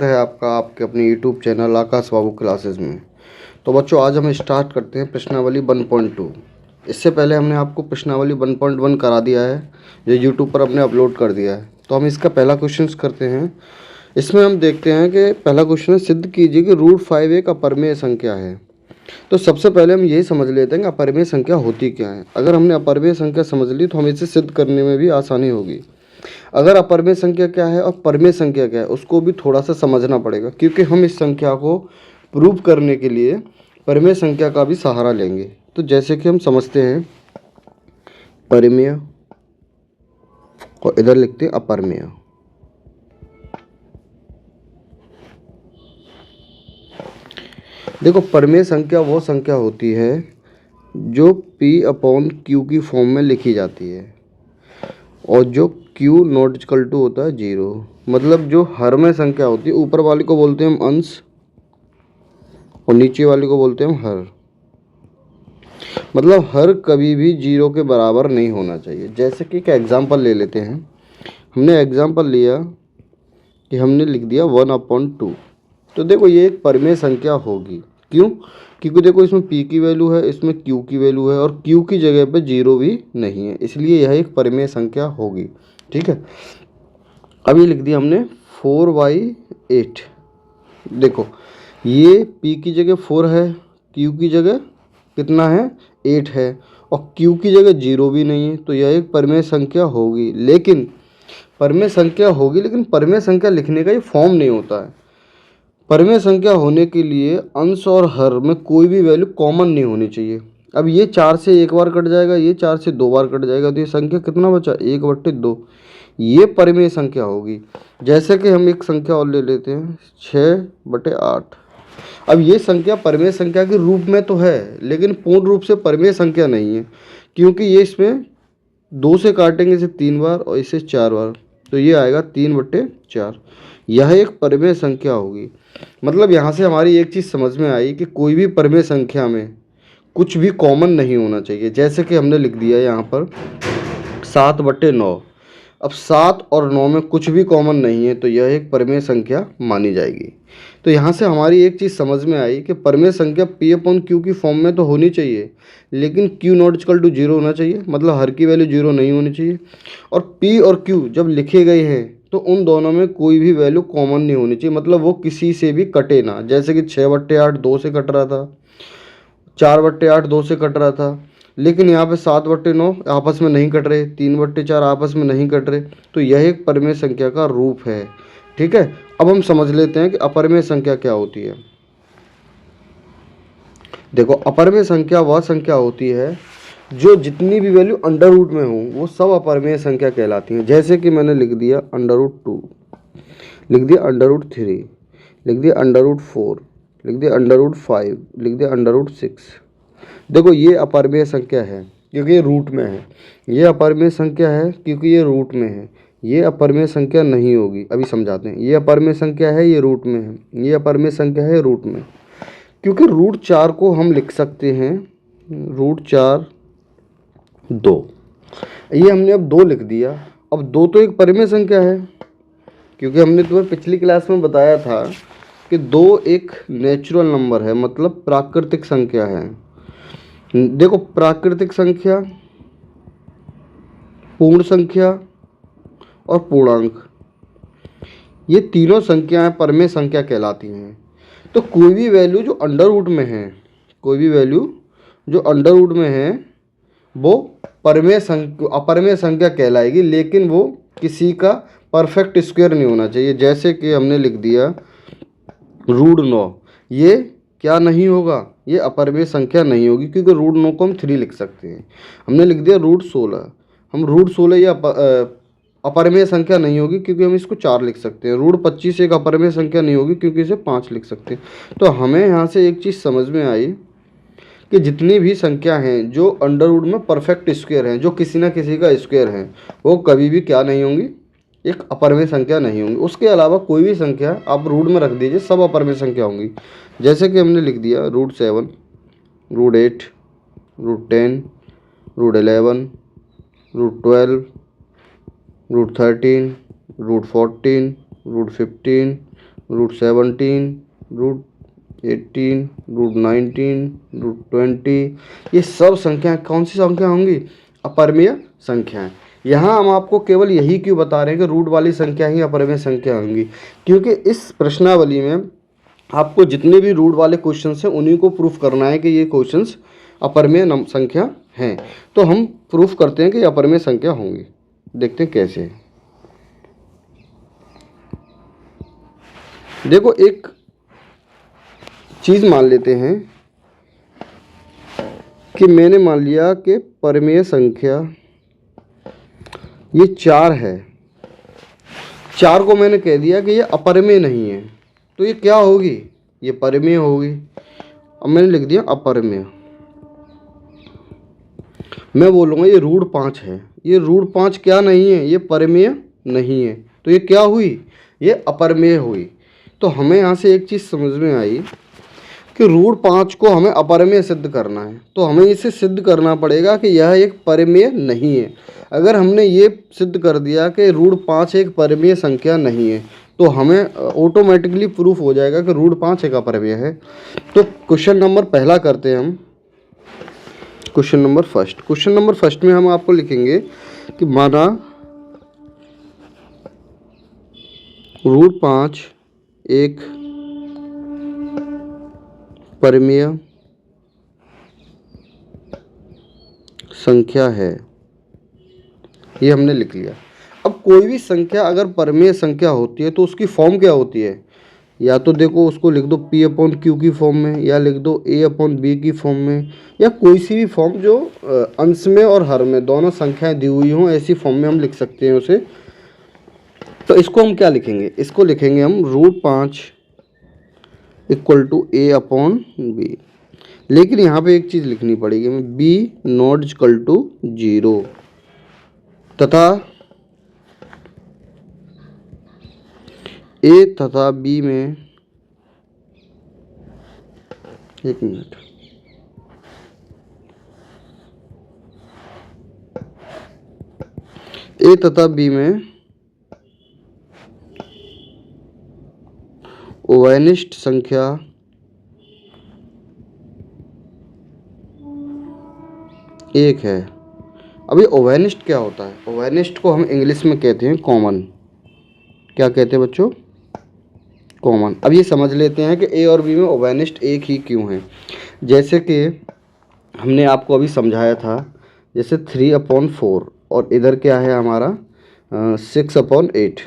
है आपका आपके अपने यूट्यूब चैनल आकाश बाबू क्लासेस में। तो बच्चों, आज हम स्टार्ट करते हैं प्रश्नावली 1.2। इससे पहले हमने आपको प्रश्नावली 1.1 करा दिया है, जो यूट्यूब पर हमने अपलोड कर दिया है। तो हम इसका पहला क्वेश्चन करते हैं। इसमें हम देखते हैं कि पहला क्वेश्चन है, सिद्ध कीजिए कि √5 एक अपरिमेय संख्या है। तो सबसे पहले हम यही समझ लेते हैं कि अपरिमेय संख्या होती क्या है। अगर हमने अपरिमेय संख्या समझ ली तो हमें इसे सिद्ध करने में भी आसानी होगी। अगर अपरिमेय संख्या क्या है और परिमेय संख्या क्या है, उसको भी थोड़ा सा समझना पड़ेगा, क्योंकि हम इस संख्या को प्रूव करने के लिए परिमेय संख्या का भी सहारा लेंगे। तो जैसे कि हम समझते हैं परिमेय और इधर लिखते हैं अपरिमेय। देखो, परिमेय संख्या वो संख्या होती है जो P/Q की फॉर्म में लिखी जाती है और जो Q ≠ होता है 0। मतलब जो हर में संख्या होती है, ऊपर वाली को बोलते हैं हम अंश और नीचे वाली को बोलते हैं हम हर। मतलब हर कभी भी 0 के बराबर नहीं होना चाहिए। जैसे कि एक एग्जांपल ले लेते हैं। हमने एग्जांपल लिया कि हमने लिख दिया 1/2। तो देखो, ये एक परिमेय संख्या होगी। क्यों? क्योंकि देखो, इसमें P की वैल्यू है, इसमें Q की वैल्यू है और Q की जगह पे 0 भी नहीं है, इसलिए यह एक परिमेय संख्या होगी। ठीक है, अभी लिख दिया हमने 4/8। देखो, ये P की जगह 4 है, Q की जगह कितना है 8 है और Q की जगह 0 भी नहीं है, तो यह एक परिमेय संख्या होगी। लेकिन परिमेय संख्या लिखने का ये फॉर्म नहीं होता है। परिमेय संख्या होने के लिए अंश और हर में कोई भी वैल्यू कॉमन नहीं होनी चाहिए। अब ये 4 से एक बार कट जाएगा, ये 4 से 2 बार कट जाएगा, तो ये संख्या कितना बचा 1/2। ये परिमेय संख्या होगी। जैसे कि हम एक संख्या और ले लेते हैं 6/8। अब ये संख्या परिमेय संख्या के रूप में तो है, लेकिन पूर्ण रूप से परिमेय संख्या नहीं है, क्योंकि ये इसमें 2 से काटेंगे इसे 3 बार और इसे 4 बार, तो ये आएगा 3/4। यह एक परिमेय संख्या होगी। मतलब यहाँ से हमारी एक चीज़ समझ में आई कि कोई भी परिमेय संख्या में कुछ भी कॉमन नहीं होना चाहिए। जैसे कि हमने लिख दिया यहाँ पर 7/9। अब 7 और 9 में कुछ भी कॉमन नहीं है, तो यह एक परिमेय संख्या मानी जाएगी। तो यहाँ से हमारी एक चीज़ समझ में आई कि परिमेय संख्या P/Q की फॉर्म में तो होनी चाहिए, लेकिन Q ≠ 0 होना चाहिए। मतलब हर की वैल्यू 0 नहीं होनी चाहिए। और P और Q जब लिखे गए हैं तो उन दोनों में कोई भी वैल्यू कॉमन नहीं होनी चाहिए। मतलब वो किसी से भी कटे ना। जैसे कि 6/8 2 से कट रहा था, 4/8 2 से कट रहा था, लेकिन यहाँ पे 7/9 आपस में नहीं कट रहे, 3/4 आपस में नहीं कट रहे, तो यह एक परिमेय संख्या का रूप है। ठीक है, अब हम समझ लेते हैं कि अपरिमेय संख्या क्या होती है। देखो, अपरिमेय संख्या वह संख्या होती है जो जितनी भी वैल्यू अंडर रूट में हो वो सब अपरिमेय संख्या कहलाती हैं। जैसे कि मैंने लिख दिया √2, लिख दिया √3, लिख दिया √4, लिख दिया √5, लिख दिया √6। देखो, ये अपरिमेय संख्या है क्योंकि ये रूट में है। ये अपरिमेय संख्या है क्योंकि ये रूट में है। ये अपरिमेय संख्या नहीं होगी। अभी समझाते हैं। ये अपरिमेय संख्या है, ये रूट में है। ये अपरिमेय संख्या है रूट में, क्योंकि √4 को हम लिख सकते हैं √4 2। ये हमने अब 2 लिख दिया। अब 2 तो एक परिमेय संख्या है, क्योंकि हमने तुम्हें पिछली क्लास में बताया था कि 2 एक नेचुरल नंबर है, मतलब प्राकृतिक संख्या है। देखो, प्राकृतिक संख्या, पूर्ण संख्या और पूर्णांक, ये तीनों संख्याएं परिमेय संख्या कहलाती हैं। तो कोई भी वैल्यू जो अंडर रूट में है, कोई भी वैल्यू जो अंडर रूट में है वो अपरिमेय संख्या कहलाएगी, लेकिन वो किसी का परफेक्ट स्क्वायर नहीं होना चाहिए। जैसे कि हमने लिख दिया √9, ये क्या नहीं होगा, ये अपरिमेय संख्या नहीं होगी, क्योंकि √9 को हम 3 लिख सकते हैं। हमने लिख दिया √16, हम √16 ये अपरिमेय संख्या नहीं होगी, क्योंकि हम इसको 4 लिख सकते हैं। √25 एक अपरिमेय संख्या नहीं होगी, क्योंकि इसे 5 लिख सकते हैं। तो हमें यहाँ से एक चीज़ समझ में आई कि जितनी भी संख्या हैं जो अंडर रूट में परफेक्ट स्क्वायर हैं, जो किसी ना किसी का स्क्वायर हैं, वो कभी भी क्या नहीं होंगी, एक अपरिमेय संख्या नहीं होंगी। उसके अलावा कोई भी संख्या आप रूट में रख दीजिए, सब अपरिमेय संख्या होंगी। जैसे कि हमने लिख दिया √7, √8, √10, √11, √12, √13, √14, √15, √17, √18, √19, √20, ये सब संख्याएं कौन सी संख्या होंगी? अपरिमेय संख्याएं। यहाँ हम आपको केवल यही क्यों बता रहे हैं कि रूट वाली संख्या ही अपरिमेय संख्या होंगी, क्योंकि इस प्रश्नावली में आपको जितने भी रूट वाले क्वेश्चंस हैं उन्हीं को प्रूफ करना है कि ये क्वेश्चंस अपरिमेय संख्या हैं। तो हम प्रूफ करते हैं कि ये अपरिमेय संख्या होंगी। देखते हैं कैसे। देखो, एक चीज़ मान लेते हैं कि मैंने मान लिया कि परिमेय संख्या ये 4 है। 4 को मैंने कह दिया कि ये अपरिमेय नहीं है, तो ये क्या होगी? ये परिमेय होगी। अब मैंने लिख दिया अपरिमेय। मैं बोलूँगा ये √5 है। ये √5 क्या नहीं है? ये परिमेय नहीं है। तो ये क्या हुई? ये अपरिमेय हुई। तो हमें यहाँ से एक चीज़ समझ में आई कि √5 को हमें अपरिमेय सिद्ध करना है, तो हमें इसे सिद्ध करना पड़ेगा कि यह एक परिमेय नहीं है। अगर हमने ये सिद्ध कर दिया कि √5 एक परिमेय संख्या नहीं है, तो हमें ऑटोमेटिकली प्रूफ हो जाएगा कि √5 एक अपरिमेय है। तो क्वेश्चन नंबर पहला करते हैं हम। क्वेश्चन नंबर फर्स्ट में हम आपको लिखेंगे कि माना √5 एक परिमेय संख्या है। ये हमने लिख लिया। अब कोई भी संख्या अगर परिमेय संख्या होती है तो उसकी फॉर्म क्या होती है? या तो देखो उसको लिख दो P/Q की फॉर्म में, या लिख दो A/B की फॉर्म में, या कोई सी भी फॉर्म जो अंश में और हर में दोनों संख्याएं दी हुई हों, ऐसी फॉर्म में हम लिख सकते हैं उसे। तो इसको हम क्या लिखेंगे? इसको लिखेंगे हम √5 = A/B। लेकिन यहाँ पे एक चीज़ लिखनी पड़ेगी हमें, B ≠ 0 तथा A तथा B में, एक मिनट, A तथा B में ओवैनिष्ट संख्या एक है। अब ये ओवैनिष्ट क्या होता है? ओवैनिष्ट को हम इंग्लिश में कहते हैं कॉमन। क्या कहते हैं बच्चों? कॉमन। अब ये समझ लेते हैं कि ए और बी में ओवैनिष्ट एक ही क्यों है। जैसे कि हमने आपको अभी समझाया था, जैसे 3/4 और इधर क्या है हमारा 6/8।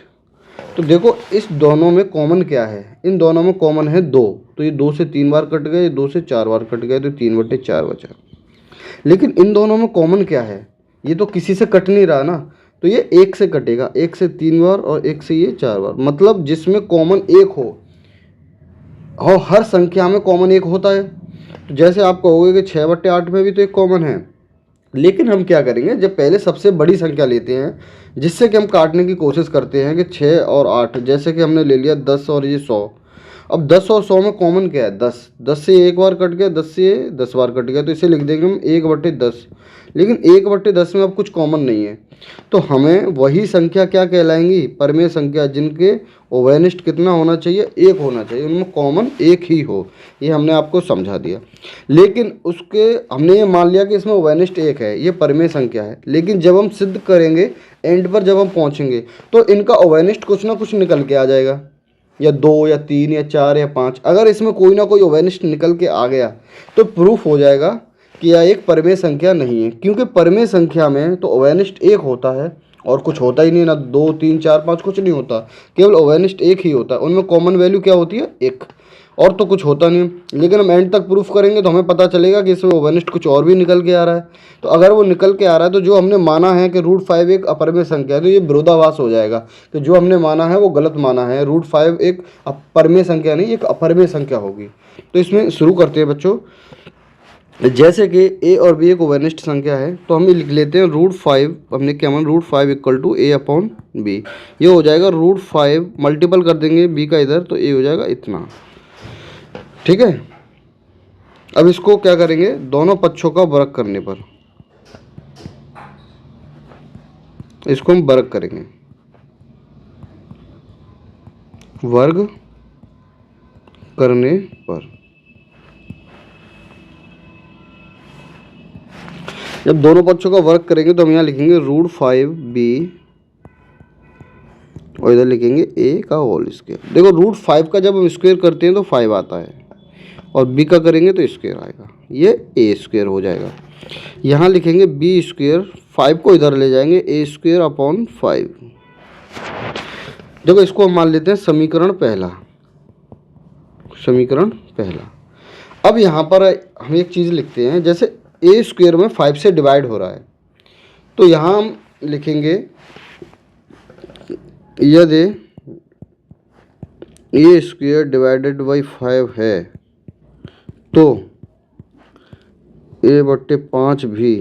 तो देखो इस दोनों में कॉमन क्या है? इन दोनों में कॉमन है 2। तो ये 2 से 3 बार कट गए, 2 से 4 बार कट गए, तो 3/4 बचा। लेकिन इन दोनों में कॉमन क्या है? ये तो किसी से कट नहीं रहा ना, तो ये 1 से कटेगा। 1 से 3 बार और 1 से ये 4 बार। मतलब जिसमें कॉमन 1 हो, और हर संख्या में कॉमन 1 होता है। तो जैसे आप कहोगे कि 6/8 में भी तो एक कॉमन है। लेकिन हम क्या करेंगे, जब पहले सबसे बड़ी संख्या लेते हैं जिससे कि हम काटने की कोशिश करते हैं कि 6 और 8। जैसे कि हमने ले लिया 10 और ये 100। अब 10 और 100 में कॉमन क्या है? 10। 10 से एक बार कट गया, 10 से 10 बार कट गया, तो इसे लिख देंगे हम 1/10। लेकिन 1/10 में अब कुछ कॉमन नहीं है, तो हमें वही संख्या क्या कहलाएंगी? परिमेय संख्या, जिनके ओवैनिष्ट कितना होना चाहिए? 1 होना चाहिए, उनमें कॉमन 1 ही हो। ये हमने आपको समझा दिया। लेकिन उसके हमने ये मान लिया कि इसमें ओवैनिष्ट 1 है, ये परिमेय संख्या है। लेकिन जब हम सिद्ध करेंगे, एंड पर जब हम पहुँचेंगे, तो इनका ओवैनिष्ट कुछ ना कुछ निकल के आ जाएगा, या 2 या 3 या 4 या 5। अगर इसमें कोई ना कोई ओवैनिष्ट निकल के आ गया तो प्रूफ हो जाएगा कि यह एक परिमेय संख्या नहीं है। क्योंकि परिमेय संख्या में तो ओवैनिष्ट 1 होता है और कुछ होता ही नहीं, ना 2 3 4 5 कुछ नहीं होता, केवल ओवैनिष्ट 1 ही होता है। उनमें कॉमन वैल्यू क्या होती है? 1, और तो कुछ होता नहीं। लेकिन हम एंड तक प्रूफ करेंगे तो हमें पता चलेगा कि इसमें ओवैनिष्ट कुछ और भी निकल के आ रहा है। तो अगर वो निकल के आ रहा है, तो जो हमने माना है कि √5 एक अपरिमेय संख्या है, तो ये विरोधाभास हो जाएगा कि जो हमने माना है वो गलत माना है। √5 एक परिमेय संख्या नहीं, एक अपरिमेय संख्या होगी। तो इसमें शुरू करते हैं बच्चों। जैसे कि a और b एक ओवैनिष्ट संख्या है, तो हम लिख लेते हैं √5। हमने क्या माना? √5 = A/B। ये हो जाएगा √5, मल्टीपल कर देंगे b का इधर, तो a हो जाएगा इतना। ठीक है। अब इसको क्या करेंगे? दोनों पक्षों का वर्ग करने पर इसको हम वर्ग करेंगे। वर्ग करने पर जब दोनों पक्षों का वर्ग करेंगे तो हम यहाँ लिखेंगे √5b और इधर लिखेंगे a का होल स्क्वायर। देखो √5 का जब हम स्क्वायर करते हैं तो 5 आता है और b का करेंगे तो स्क्वायर आएगा, ये a स्क्वायर हो जाएगा। यहाँ लिखेंगे b स्क्वायर, 5 को इधर ले जाएंगे, a स्क्वायर अपॉन 5। देखो इसको हम मान लेते हैं समीकरण पहला, समीकरण पहला। अब यहाँ पर हम एक चीज़ लिखते हैं, जैसे a स्क्वायर में 5 से डिवाइड हो रहा है तो यहाँ हम लिखेंगे यदि a स्क्वायर डिवाइडेड बाई 5 है तो a/5 भी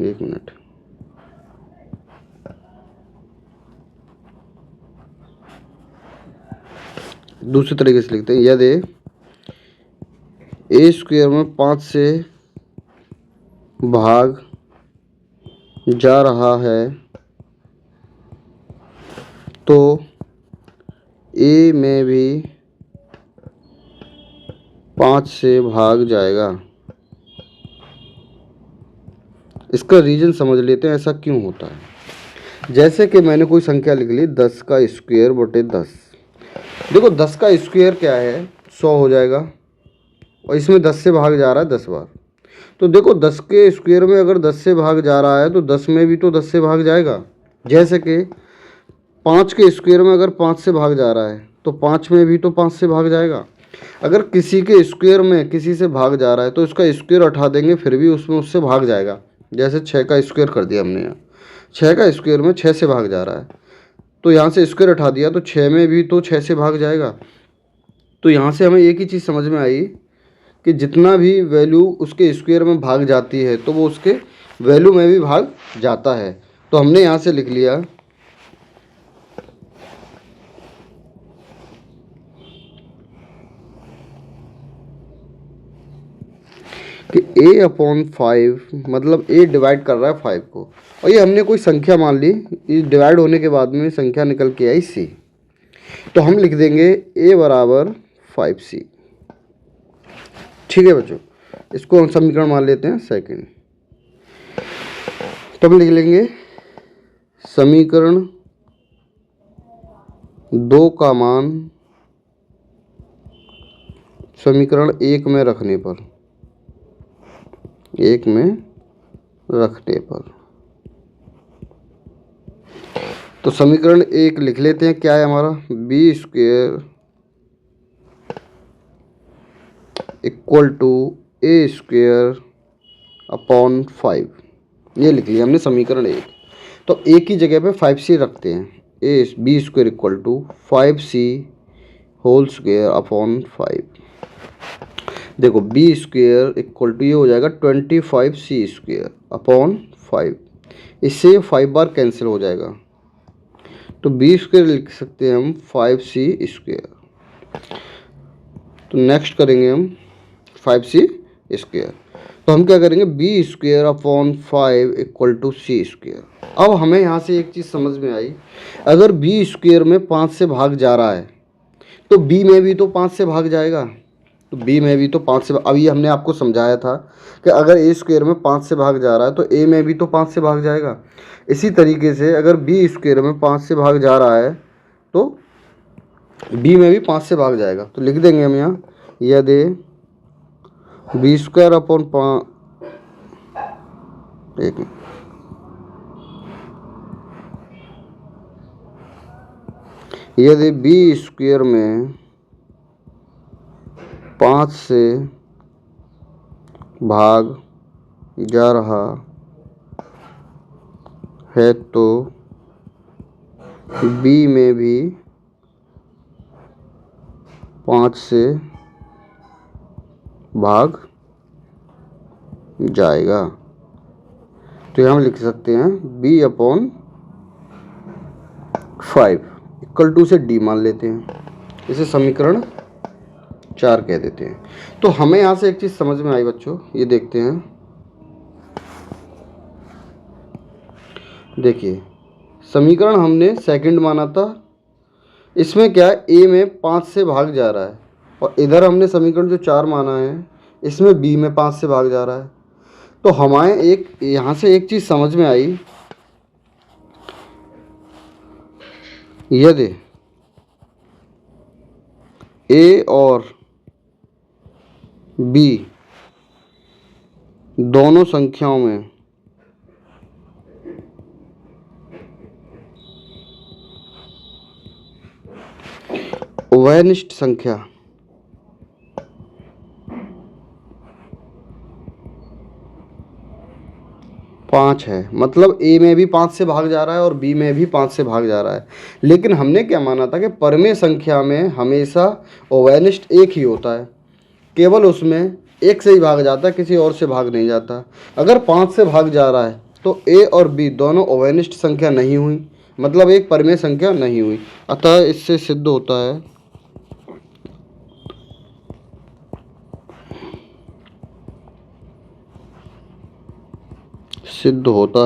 एक मिनट, दूसरे तरीके से लिखते हैं, यदि a स्क्वायर में 5 से भाग जा रहा है तो a में भी 5 से भाग जाएगा। इसका रीज़न समझ लेते हैं ऐसा क्यों होता है। जैसे कि मैंने कोई संख्या लिख ली 10 का स्क्वायर बटे 10। देखो 10 का स्क्वायर क्या है, 100 हो जाएगा और इसमें 10 से भाग जा रहा है 10 बार। तो देखो 10 के स्क्वायर में अगर 10 से भाग जा रहा है तो 10 में भी तो 10 से भाग जाएगा। जैसे कि 5 के स्क्वायर में अगर 5 से भाग जा रहा है तो 5 में भी तो 5 से भाग जाएगा। अगर किसी के स्क्वायर में किसी से भाग जा रहा है तो इसका स्क्वायर उठा देंगे फिर भी उसमें उससे भाग जाएगा। जैसे 6 का स्क्वायर कर दिया हमने, यहाँ 6 का स्क्वायर में 6 से भाग जा रहा है तो यहाँ से स्क्वायर उठा दिया तो 6 में भी तो 6 से भाग जाएगा। तो यहाँ से हमें एक ही चीज़ समझ में आई कि जितना भी वैल्यू उसके स्क्वायर में भाग जाती है तो वो उसके वैल्यू में भी भाग जाता है। तो हमने यहाँ से लिख लिया कि a/5 मतलब a डिवाइड कर रहा है 5 को, और ये हमने कोई संख्या मान ली, इस डिवाइड होने के बाद में संख्या निकल के आई c, तो हम लिख देंगे a बराबर 5c। ठीक है बच्चों, इसको हम समीकरण मान लेते हैं सेकंड। तो हम लिख लेंगे समीकरण 2 का मान समीकरण 1 में रखने पर, 1 में रखने पर, तो समीकरण 1 लिख लेते हैं। क्या है हमारा, b square equal to a square upon 5, ये लिख लिया हमने समीकरण 1। तो a की जगह पे 5c रखते हैं, b square equal to 5c whole square upon 5। देखो b स्क्वायर इक्वल टू ये हो जाएगा 25c स्क्वायर अपॉन 5, इससे 5 बार कैंसिल हो जाएगा तो b स्क्वायर लिख सकते हैं हम 5c स्क्वायर। तो नेक्स्ट करेंगे हम 5c स्क्वायर, तो हम क्या करेंगे b square upon 5 equal to c square. अब हमें यहाँ से एक चीज़ समझ में आई, अगर b स्क्वायर में 5 से भाग जा रहा है तो b में भी तो 5 से भाग जाएगा, तो b में भी तो 5 से, अभी हमने आपको समझाया था कि अगर a स्क्वायर में 5 से भाग जा रहा है तो a में भी तो 5 से भाग जाएगा। इसी तरीके से अगर b स्क्वायर में 5 से भाग जा रहा है तो b में भी 5 से भाग जाएगा। तो लिख देंगे हम यहाँ, यदि b स्क्वायर अपॉन 5, यदि b स्क्वायर में 5 से भाग जा रहा है तो b में भी 5 से भाग जाएगा। तो यहाँ हम लिख सकते हैं b अपॉन 5 इक्वल टू से d मान लेते हैं, इसे समीकरण 4 कह देते हैं। तो हमें यहाँ से एक चीज़ समझ में आई बच्चों, ये देखते हैं, देखिए समीकरण हमने सेकंड माना था, इसमें क्या है ए में 5 से भाग जा रहा है, और इधर हमने समीकरण जो 4 माना है इसमें बी में 5 से भाग जा रहा है। तो हमारे एक यहाँ से एक चीज़ समझ में आई, यदि ए और बी दोनों संख्याओं में उभयनिष्ठ संख्या पाँच है, मतलब ए में भी 5 से भाग जा रहा है और बी में भी 5 से भाग जा रहा है, लेकिन हमने क्या माना था कि परमेय संख्या में हमेशा उभयनिष्ठ एक ही होता है, केवल उसमें एक से ही भाग जाता है, किसी और से भाग नहीं जाता। अगर 5 से भाग जा रहा है तो ए और बी दोनों उभयनिष्ठ संख्या नहीं हुई, मतलब एक परमेय संख्या नहीं हुई। अतः इससे सिद्ध होता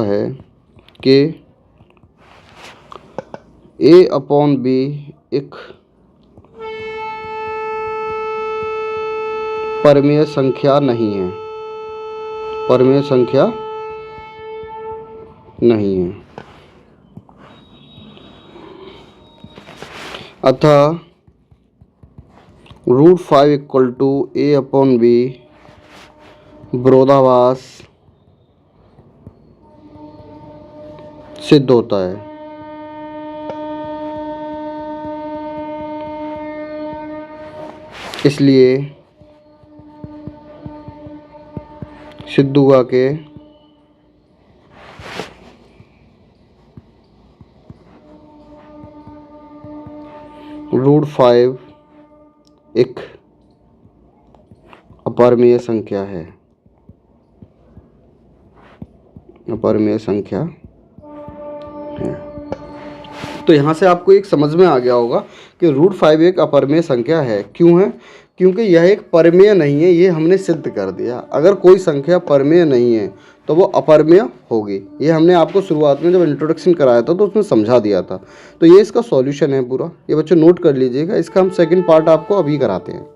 है कि ए अपॉन बी एक परमेय संख्या नहीं है, परमेय संख्या नहीं है। अतः √5 equal to A upon B विरोधाभास सिद्ध होता है। इसलिए सिद्ध हुआ के √5 एक अपरमेय संख्या है, अपरमेय संख्या है। तो यहाँ से आपको एक समझ में आ गया होगा कि √5 एक अपरमेय संख्या है। क्यों है? क्योंकि यह एक परमेय नहीं है, ये हमने सिद्ध कर दिया। अगर कोई संख्या परमेय नहीं है तो वो अपरमेय होगी, ये हमने आपको शुरुआत में जब इंट्रोडक्शन कराया था तो उसमें समझा दिया था। तो ये इसका सॉल्यूशन है पूरा, ये बच्चों नोट कर लीजिएगा। इसका हम सेकंड पार्ट आपको अभी कराते हैं।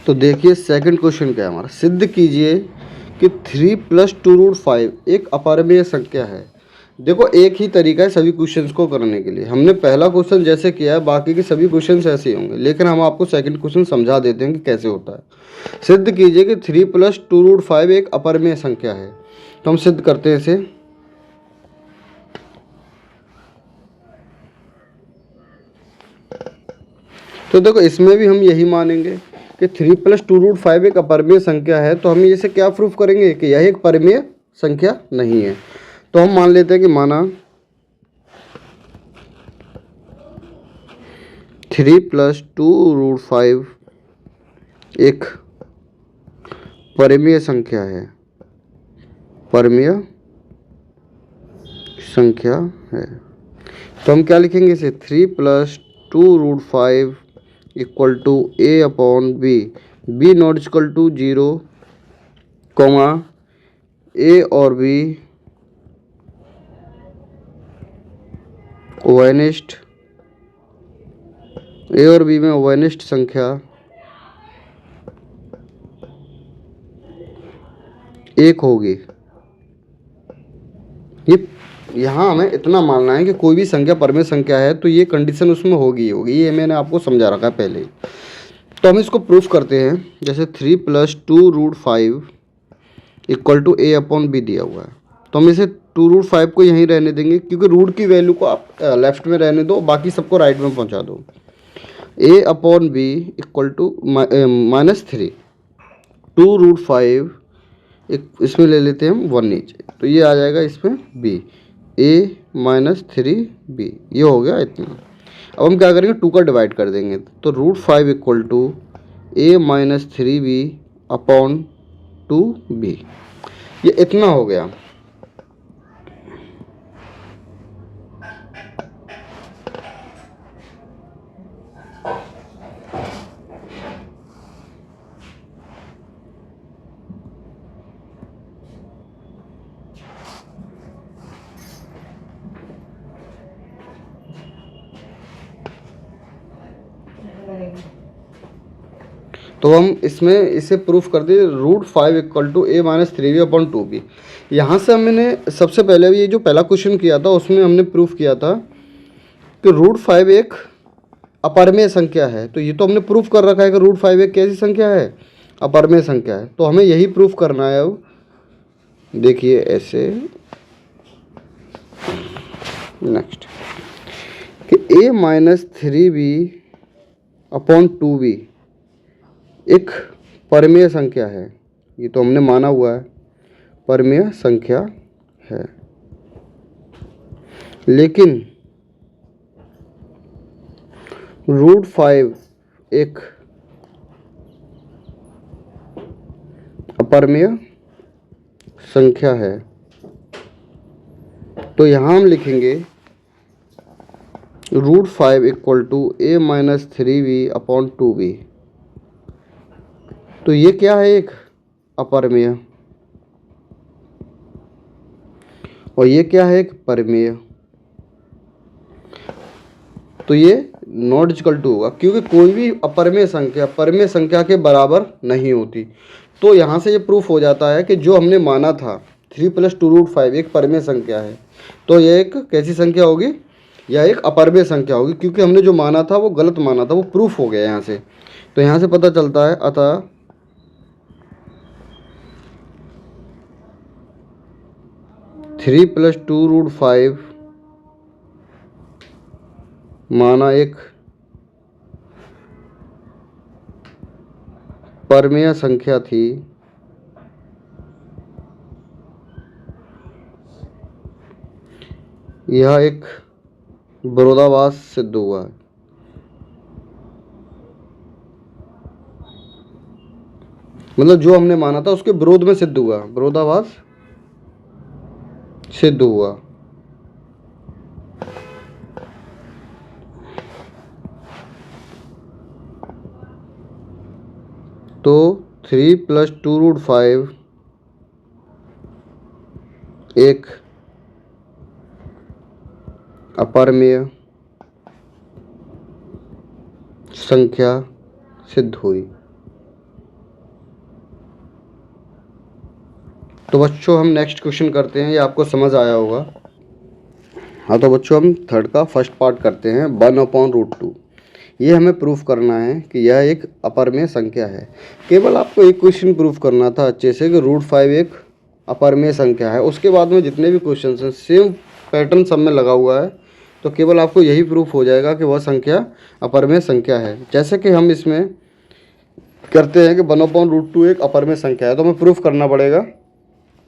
तो देखिए सेकंड क्वेश्चन क्या है हमारा, सिद्ध कीजिए कि 3 + 2√5 एक अपरमेय संख्या है। देखो एक ही तरीका है सभी क्वेश्चंस को करने के लिए। हमने पहला क्वेश्चन जैसे किया है बाकी के सभी क्वेश्चंस ऐसे ही होंगे, लेकिन हम आपको सेकंड क्वेश्चन समझा देते हैं कि कैसे होता है। सिद्ध कीजिए कि 3 + 2√5 एक अपरमेय संख्या है। तो हम सिद्ध करते हैं इसे। तो देखो इसमें भी हम यही मानेंगे कि 3 + 2√5 एक अपरमेय संख्या है। तो हम इसे क्या प्रूफ करेंगे कि यह एक परमेय संख्या नहीं है। तो हम मान लेते हैं कि माना 3 + 2√5 एक परमेय संख्या है, परमेय संख्या है। तो हम क्या लिखेंगे इसे, 3 + 2√5 equal to A upon B, B not equal to 0, A और बी उभयनिष्ठ, ए और बी में उभयनिष्ठ संख्या एक होगी। ये यहाँ हमें इतना मानना है कि कोई भी संख्या परमेय संख्या है तो ये कंडीशन उसमें होगी होगी, ये मैंने आपको समझा रखा है पहले ही। तो हम इसको प्रूफ करते हैं। जैसे 3 + 2√5 equal to A upon B दिया हुआ है, तो हम इसे 2√5 को यहीं रहने देंगे, क्योंकि रूट की वैल्यू को आप लेफ्ट में रहने दो, बाकी सबको राइट में पहुंचा दो। ए अपॉन बी इक्वल टू -3, 2√5 एक इसमें ले लेते हैं हम 1 नीचे, तो ये आ जाएगा इसमें b, a - 3b, ये हो गया इतना। अब हम क्या करेंगे, 2 का डिवाइड कर देंगे, तो √5 equal to a - 3b upon 2b, ये इतना हो गया। तो हम इसमें इसे प्रूफ कर दिए √5 equal to a minus 3b upon 2b। यहाँ से हमने सबसे पहले भी ये जो पहला क्वेश्चन किया था उसमें हमने प्रूफ किया था कि √5 एक अपरिमेय संख्या है। तो ये तो हमने प्रूफ कर रखा है कि √5 एक कैसी संख्या है, अपरिमेय संख्या है। तो हमें यही प्रूफ करना है। अब देखिए ऐसे नेक्स्ट कि a minus 3b upon 2b एक परिमेय संख्या है। ये तो हमने माना हुआ है परिमेय संख्या है, लेकिन √5 एक अपरिमेय संख्या है। तो यहाँ हम लिखेंगे √5 equal to a minus 3b upon 2b। तो ये क्या है, एक अपरिमेय, और ये क्या है, एक परिमेय। तो ये नॉट इक्वल टू होगा, क्योंकि कोई भी अपरिमेय संख्या परिमेय संख्या के बराबर नहीं होती। तो यहाँ से ये प्रूफ हो जाता है कि जो हमने माना था 3 + 2√5 एक परिमेय संख्या है, तो यह एक कैसी संख्या होगी, यह एक अपरिमेय संख्या होगी, क्योंकि हमने जो माना था वो गलत माना था, वो प्रूफ हो गया यहाँ से। तो यहाँ से पता चलता है अतः 3 + 2√5 माना एक परिमेय संख्या थी, यह एक विरोधाभास सिद्ध हुआ है। मतलब जो हमने माना था उसके विरोध में सिद्ध हुआ, विरोधाभास सिद्ध हुआ। तो 3 + 2√5 एक अपरिमेय संख्या सिद्ध हुई। तो बच्चों हम नेक्स्ट क्वेश्चन करते हैं, ये आपको समझ आया होगा। हाँ तो बच्चों हम थर्ड का फर्स्ट पार्ट करते हैं, 1/√2। ये हमें प्रूफ करना है कि यह एक अपरिमेय संख्या है। केवल आपको एक क्वेश्चन प्रूफ करना था अच्छे से कि √5 एक अपरिमेय संख्या है। उसके बाद में जितने भी क्वेश्चन हैं सेम पैटर्न सब में लगा हुआ है। तो केवल आपको यही प्रूफ हो जाएगा कि वह संख्या अपरिमेय संख्या है। जैसे कि हम इसमें करते हैं कि 1/√2 एक अपरिमेय संख्या है, तो हमें प्रूफ करना पड़ेगा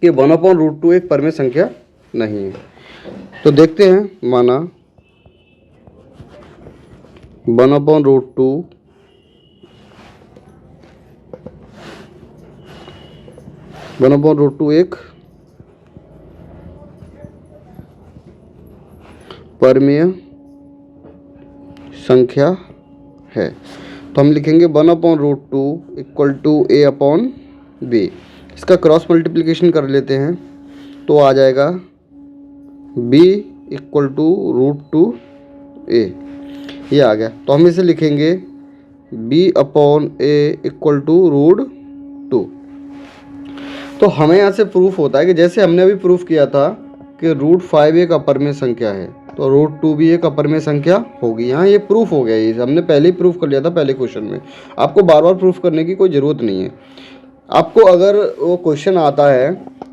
कि 1/√2 एक परिमेय संख्या नहीं है। तो देखते हैं, माना 1/√2 1/√2 एक परिमेय संख्या है। तो हम लिखेंगे 1/√2 equal to a upon b। इसका क्रॉस मल्टीप्लिकेशन कर लेते हैं तो आ जाएगा b इक्वल टू √2a, ये आ गया। तो हम इसे लिखेंगे b upon a equal to √2। तो हमें यहाँ से प्रूफ होता है कि जैसे हमने अभी प्रूफ किया था कि √5 एक अपरिमेय संख्या है, तो √2 भी एक अपरिमेय संख्या होगी। यहाँ ये प्रूफ हो गया, ये हमने पहले ही प्रूफ कर लिया था पहले क्वेश्चन में। आपको बार बार प्रूफ करने की कोई ज़रूरत नहीं है। आपको अगर वो क्वेश्चन आता है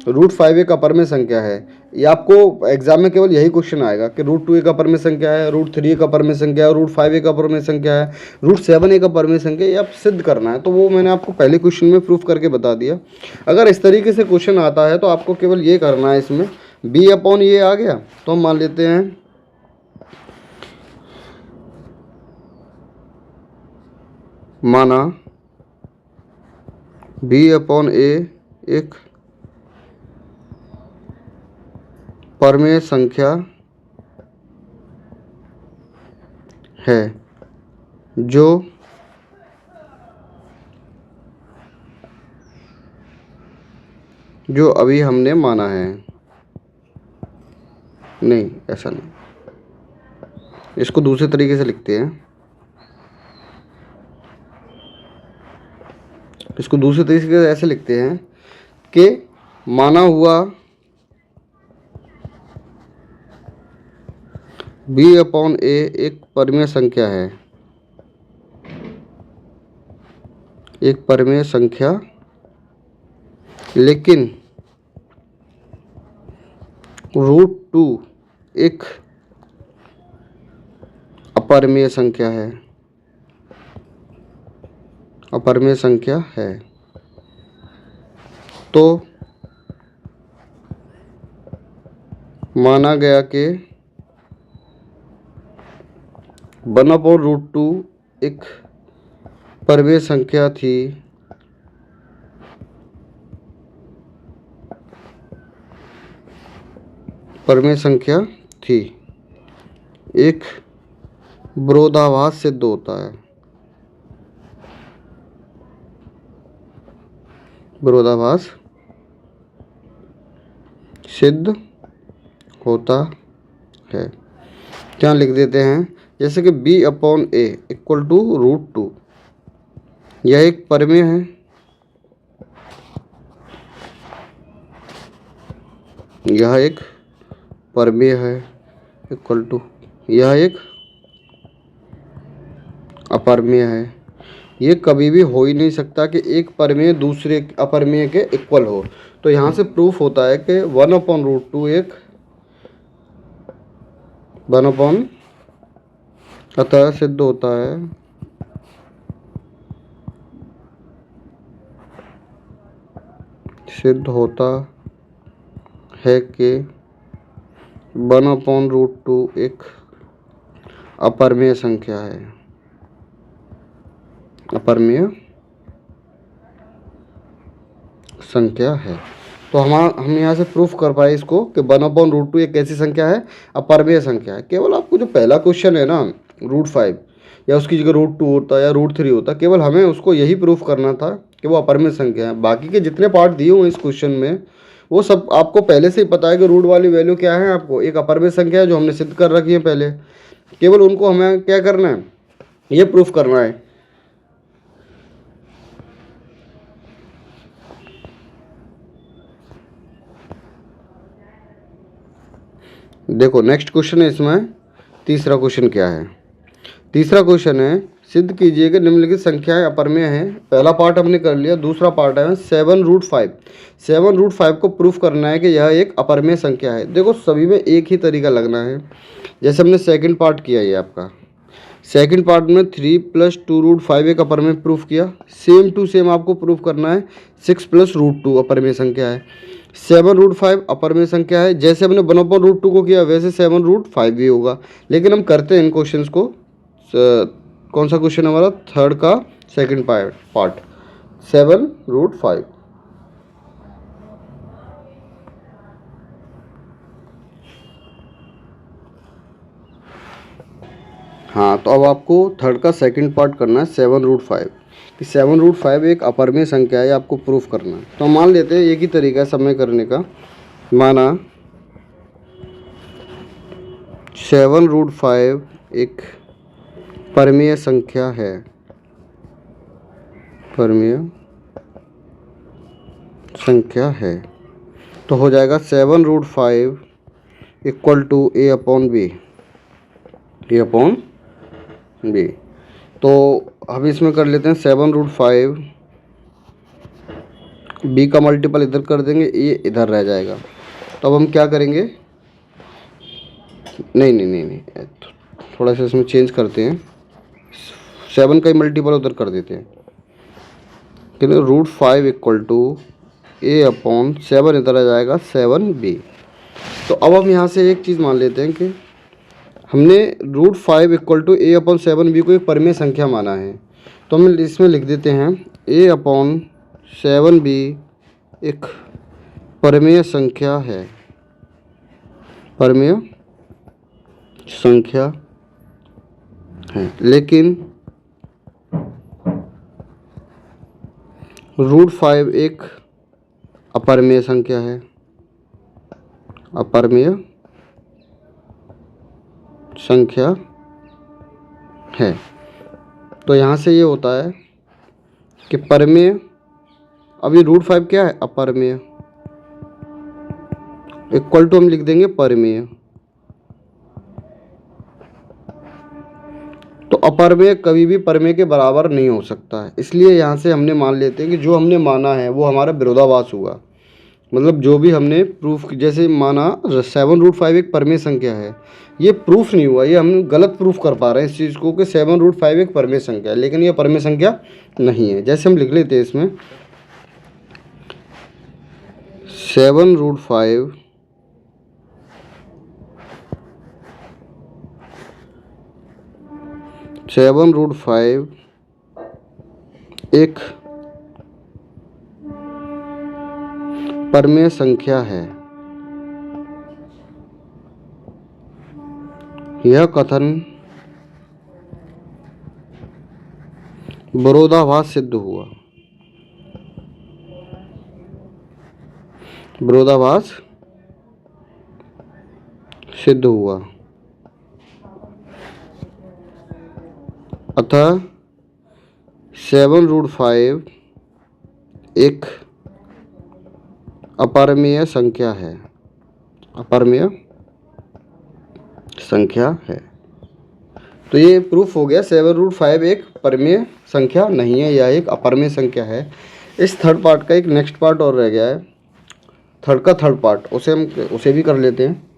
√5 एक अपरिमेय संख्या है, या आपको एग्जाम में केवल यही क्वेश्चन आएगा कि √2 एक अपरिमेय संख्या है, √3 एक अपरिमेय संख्या है, √5 एक अपरिमेय संख्या है, √7 एक अपरिमेय संख्या है, ये आप सिद्ध करना है। तो वो मैंने आपको पहले क्वेश्चन में प्रूफ करके बता दिया। अगर इस तरीके से क्वेश्चन आता है तो आपको केवल ये करना है, इसमें b अपॉन ये आ गया तो हम मान लेते हैं माना b अपॉन a एक परिमेय संख्या है जो अभी हमने माना है। नहीं, ऐसा नहीं, इसको दूसरे तरीके से लिखते हैं। इसको दूसरे तरीके से ऐसे लिखते हैं कि माना हुआ b/a एक परिमेय संख्या है, एक परिमेय संख्या, लेकिन √2 एक अपरिमेय संख्या है, अपरिमेय संख्या है। तो माना गया कि 1/√2 एक परिमेय संख्या थी, परिमेय संख्या थी। एक विरोधाभास सिद्ध होता है, विरोधाभास सिद्ध होता है। क्या लिख देते हैं, जैसे कि b/a इक्वल टू √2, यह एक परिमेय है, यह एक परिमेय है, इक्वल टू यह एक अपरिमेय है। ये कभी भी हो ही नहीं सकता कि एक परिमेय दूसरे अपरिमेय के इक्वल हो। तो यहाँ से प्रूफ होता है कि 1/√2 एक 1/, अतः सिद्ध होता है, सिद्ध होता है कि 1/√2 एक अपरिमेय संख्या है, अपरिमेय संख्या है। तो हम यहाँ से प्रूफ कर पाए इसको कि 1/√2 एक ऐसी संख्या है, अपरिमेय संख्या है। केवल आपको जो पहला क्वेश्चन है ना √5 या उसकी जगह √2 होता या √3 होता, केवल हमें उसको यही प्रूफ करना था कि वो अपरिमेय संख्या है। बाकी के जितने पार्ट दिए हुए इस क्वेश्चन में वो सब आपको पहले से ही पता है कि रूट वाली वैल्यू क्या है, आपको एक अपरिमेय संख्या है जो हमने सिद्ध कर रखी है पहले। केवल उनको हमें क्या करना है, ये प्रूफ करना है। देखो नेक्स्ट क्वेश्चन है, इसमें तीसरा क्वेश्चन क्या है। तीसरा क्वेश्चन है, सिद्ध कीजिए कि निम्नलिखित संख्याएं अपरिमेय हैं। पहला पार्ट हमने कर लिया, दूसरा पार्ट है 7√5। 7√5 को प्रूफ करना है कि यह एक अपरिमेय संख्या है। देखो सभी में एक ही तरीका लगना है, जैसे हमने सेकंड पार्ट किया। ये आपका सेकंड पार्ट में 3 + 2√5 एक अपरिमेय प्रूफ किया। सेम टू सेम आपको प्रूफ करना है 6 + √2 अपरिमेय संख्या है। 7√5 अपरिमेय संख्या है। जैसे हमने 1/√2 को किया वैसे 7√5 भी होगा। लेकिन हम करते हैं इन क्वेश्चंस को, कौन सा क्वेश्चन हमारा, थर्ड का सेकंड पार्ट 7√5। हाँ, तो अब आपको थर्ड का सेकंड पार्ट करना है 7√5 कि 7√5 एक अपरिमेय संख्या है, आपको प्रूफ करना है। तो मान लेते हैं एक ही तरीका है समय करने का। माना 7√5 एक परिमेय संख्या है, परिमेय संख्या है, तो हो जाएगा 7√5 इक्वल टू a/b, a/b। तो हम इसमें कर लेते हैं 7√5, b का मल्टीपल इधर कर देंगे, a इधर रह जाएगा। तो अब हम क्या करेंगे, नहीं, थोड़ा सा इसमें चेंज करते हैं, 7 का ही मल्टीपल उधर कर देते हैं। कितने, √5 इक्वल टू a/7 इधर आ जाएगा 7b। तो अब हम यहाँ से एक चीज़ मान लेते हैं कि हमने √5 इक्वल टू a/7b को एक परिमेय संख्या माना है। तो हम इसमें लिख देते हैं a/7b एक परिमेय संख्या है, परिमेय संख्या है, लेकिन √5 एक अपरिमेय संख्या है, अपरिमेय संख्या है। तो यहाँ से ये होता है कि परिमेय अब ये रूट 5 क्या है? अपरमेय। इक्वल टू हम लिख देंगे परमेय। तो अपरमेय कभी भी परमेय के बराबर नहीं हो सकता है, इसलिए यहाँ से हमने मान लेते हैं कि जो हमने माना है वो हमारा विरोधाभास हुआ। मतलब जो भी हमने प्रूफ, जैसे माना 7√5 एक परमेय संख्या है, ये प्रूफ नहीं हुआ, ये हम गलत प्रूफ कर पा रहे हैं इस चीज़ को कि 7√5 एक परमेय संख्या है, लेकिन ये परमेय संख्या नहीं है। जैसे हम लिख लेते हैं इसमें 7√5 एक परमेय संख्या है। यह कथन विरोधाभास सिद्ध हुआ। विरोधाभास सिद्ध हुआ, अतः 7√5 एक अपरमेय संख्या है। अपरमेय संख्या है। तो ये प्रूफ हो गया 7√5 एक परमेय संख्या नहीं है, यह एक अपरमेय संख्या है। इस थर्ड पार्ट का एक नेक्स्ट पार्ट और रह गया है, थर्ड पार्ट, उसे भी कर लेते हैं।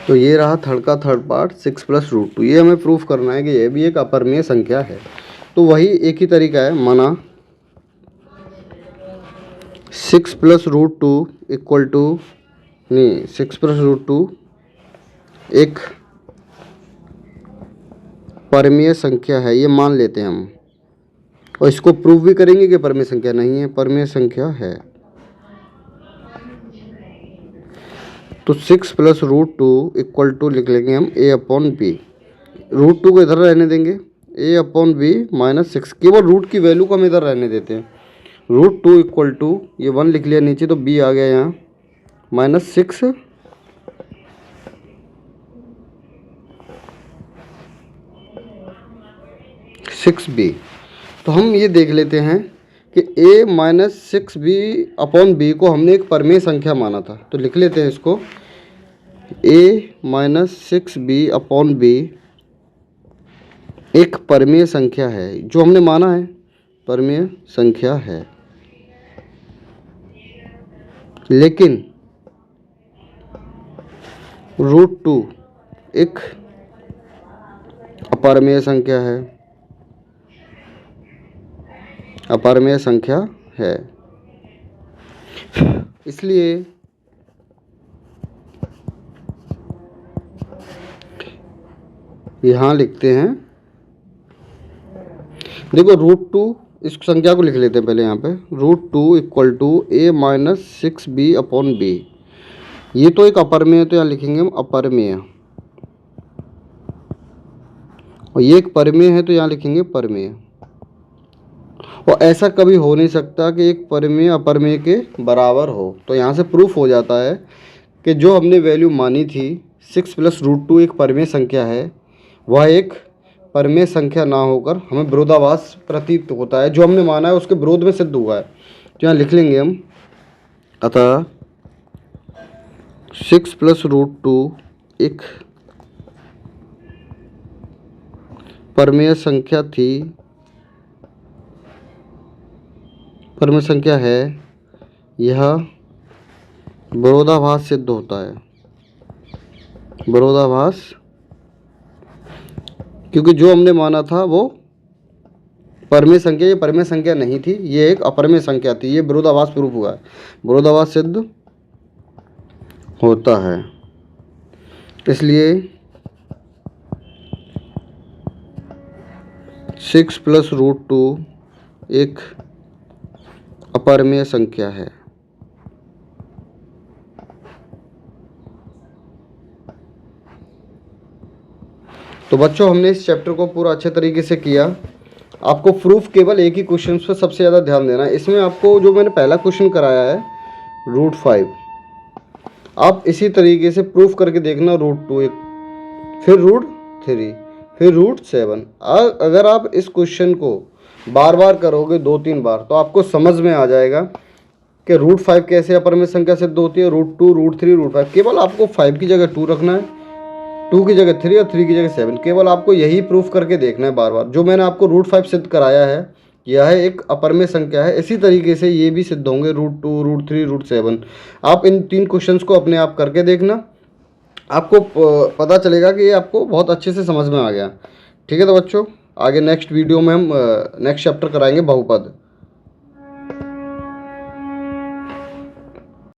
तो ये रहा थर्ड पार्ट 6 + √2। ये हमें प्रूफ करना है कि यह भी एक अपरमेय संख्या है। तो वही एक ही तरीका है, माना 6 + √2 इक्वल टू, नहीं 6 + √2 एक परमेय संख्या है, ये मान लेते हैं हम, और इसको प्रूफ भी करेंगे कि परमेय संख्या नहीं है, परमेय संख्या है। तो 6 + √2 इक्वल टू लिख लेंगे हम a/b। √2 को इधर रहने देंगे, a/b -6, केवल रूट की वैल्यू को हम इधर रहने देते हैं। √2 इक्वल टू, ये 1 लिख लिया नीचे, तो b आ गया यहाँ -6b। तो हम ये देख लेते हैं कि a -6b/b को हमने एक परमेय संख्या माना था, तो लिख लेते हैं इसको, a -6b/b एक परमेय संख्या है, जो हमने माना है परमेय संख्या है। लेकिन √2 एक अपरमेय संख्या है, अपरमेय संख्या है। इसलिए यहाँ लिखते हैं, देखो √2, इस संख्या को लिख लेते हैं पहले यहाँ पे, √2 इक्वल टू a -6b/b। ये तो एक अपरमेय है, तो यहाँ लिखेंगे हम अपरमेय, और ये एक परमेय है, तो यहाँ लिखेंगे परमेय। और ऐसा कभी हो नहीं सकता कि एक परमेय अपरमेय के बराबर हो। तो यहाँ से प्रूफ हो जाता है कि जो हमने वैल्यू मानी थी 6 + √2 एक परमेय संख्या है, वह एक परमेय संख्या ना होकर हमें विरोधाभास प्रतीत होता है, जो हमने माना है उसके विरोध में सिद्ध हुआ है। तो यहाँ लिख लेंगे हम, अतः 6 + √2 एक परमेय संख्या थी, परमेय संख्या है, यह विरोधाभास सिद्ध होता है। विरोधाभास, क्योंकि जो हमने माना था वो परमेय संख्या, ये परमेय संख्या नहीं थी, ये एक अपरमेय संख्या थी, ये विरोधाभास प्रूफ हुआ है, विरोधाभास सिद्ध होता है। इसलिए 6 + √2 एक अपरमेय संख्या है। तो बच्चों, हमने इस चैप्टर को पूरा अच्छे तरीके से किया। आपको प्रूफ केवल एक ही क्वेश्चन पर सबसे ज़्यादा ध्यान देना है। इसमें आपको जो मैंने पहला क्वेश्चन कराया है √5, आप इसी तरीके से प्रूफ करके देखना, √2 फिर √3 फिर √7। अगर आप इस क्वेश्चन को बार बार करोगे 2-3 बार, तो आपको समझ में आ जाएगा कि रूट 5 कैसे अपरिमेय संख्या सिद्ध होती है, रूट 2, रूट 3, रूट 5। केवल आपको 5 की जगह 2 रखना है, 2 की जगह 3 और 3 की जगह 7। केवल आपको यही प्रूफ करके देखना है बार बार। जो मैंने आपको रूट 5 सिद्ध कराया है, यह एक अपरिमेय संख्या है। इसी तरीके से ये भी सिद्ध होंगे, रूट 2, रूट 3, रूट 7। आप इन 3 क्वेश्चंस को अपने आप करके देखना, आपको पता चलेगा कि ये आपको बहुत अच्छे से समझ में आ गया। ठीक है तो बच्चों, आगे नेक्स्ट वीडियो में हम नेक्स्ट चैप्टर कराएंगे बहुपद।